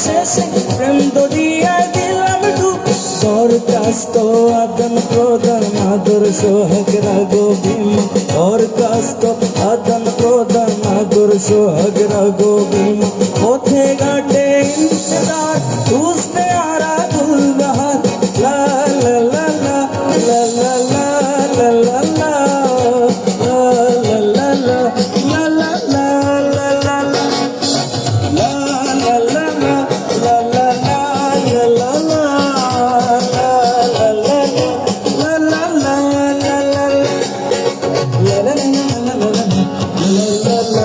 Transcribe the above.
শেষে প্রেম দরিয়ায় দিলাম ডুব দরখাস্ত আদান প্রদান আদর সোহাগ রাগো ভীম দরখাস্ত আদান প্রদান আদর সোহাগ রাগো ভীম পথে ঘাটে ইন্তজার খুঁজতে আরা গুলবাহার লা লা লা লা লা লা লা লা লা la la la la